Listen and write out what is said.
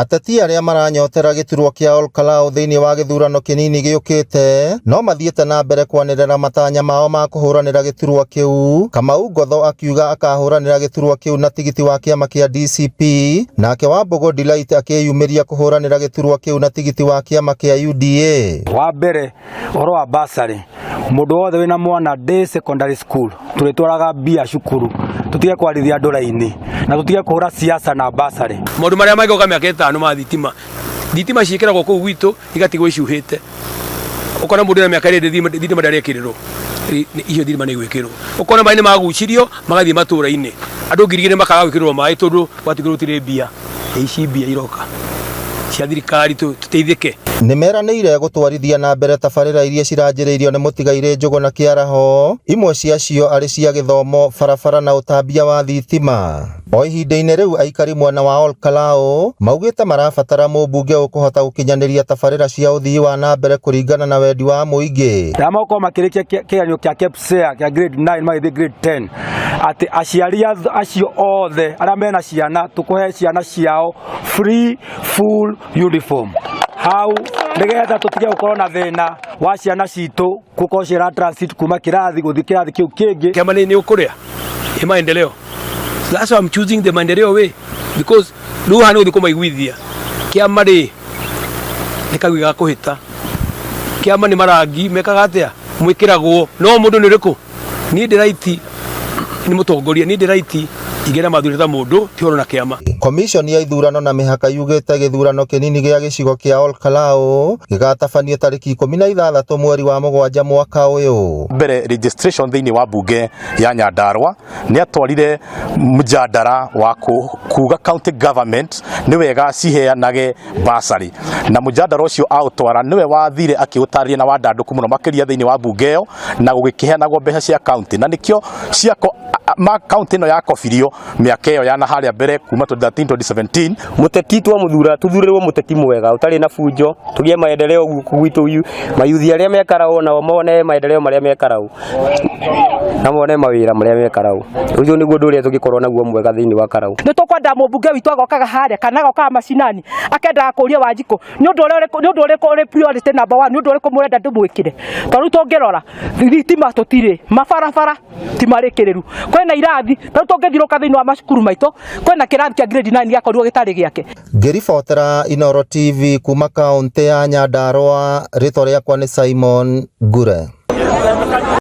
Ateti aria maranyotera giturwa kia Ol Kalou thiini wa githurano kinini giukite no mathiete na mbere kwanirira matanya mao ma kuhuranira giturwa kiu. Kamau Ngotho akiuga akahuranira giturwa kiu na tigiti wa kiama kia DCP, nake Wambugu Delight akiyumiria kuhuranira giturwa kiu na tigiti wa kiama kia UDA. Wa mbere oro wa basari mundu wothe wina mwana day secondary school turitwaraga bia cukuru tutige kwarithia ndora-ini na tutige kuhura siasa na basari. Maundu maria maigoka miaka 5 ma thitima ciikiragwo kuu gwitu igatigwo icuhite ukona mundu na miaka iri thitima ndarekiriro icio thitima ni gwikirwo ukona mai ni magucirio magathie matura-ini andu ngirigire makaga gwikirwo mai tondu watigirwo tire bia ici bia iroka cia thirikari tuteithike. Nimeranĩire gũtwarithia na mbere tabarĩra iria ciranjĩrĩirio nĩ Mũtigairĩ Njũgũ na Kĩaraho, imwe ciacio arĩ cia gĩthomo, barabara na ũtambia wa thitima. O ihinda-inĩ rĩu aikari mwena wa Ol Kalou maugĩte marabatara mũmbunge ũkũhota gũkinyanĩria tabarĩra cia ũthii wa na mbere kũringana na wendi wa mũingĩ. Ramoko makĩrĩkia kĩgeranio kĩa KPSEA kĩa grade 9 magĩthiĩ grade 10 atĩ aciari acio othe arĩa mena ciana tũkũhe ciana ciao free full uniform. Hau nigetha tutige gukorwo na thina wa ciana citu gukorwo cira transit kuma kirathi guthi kirathi kiu kingi. Kiama ni ukuria maendeleo. That's why I'm choosing the maendeleo way because ruha no thikoma igwithia kiama ri nikagiga kuhita kiama ni marangi mekaga atia mwikiragwo no mundu ni riku ni ndiraiti ni mutongoria ni ndiraiti igera mathurita mundu ti horo na kiama. Commission ya ithurano na mihaka yugite githurano kinini gia gicigo kia Ol Kalou gigatabanio tariki 16 mweri wa Mũgwanja mwaka uyu. Mbere registration thiini wa bunge ya Nyandarua ni atwarire mjadala wa kuga county government ni wega ciheanage basari na mjadala ucio autwara niwe wathire akiutaria na wandanduku muno makiria thiini wa bunge yo na gugikiheanagwo mbeca cia county na nikio ciako ma county no ya kofirio miaka iyo yana haria mbere kuma 2017 muteti twa muthura tuthurirwo muteti mwega utari na funjo tugie maendeleo gwitu mayuthi aria mekarao na mone maendeleo maria mekarao na mone mawira maria mekarao ucio niguo ndu uria tugikorwo naguo mwega thiini wa Karau. Ni tukwenda mumbunge witu agokaga haria kana agokaga macinani akenda kuria Wanjikũ ni undu uri priority number 1 ni undu uri kumurenda ndumwikire tondu tungirora thitima tutire mabarabara timarikiriru kwena irathi tondu tungithiruka thiini wa macukuru maitu kwena kirathi kia grade 9 giakorirwo gitari giake. Ngiribotera Inooro TV kuma kaunti ya Nyandarua, ritwa riakwa ni Simon Ngure.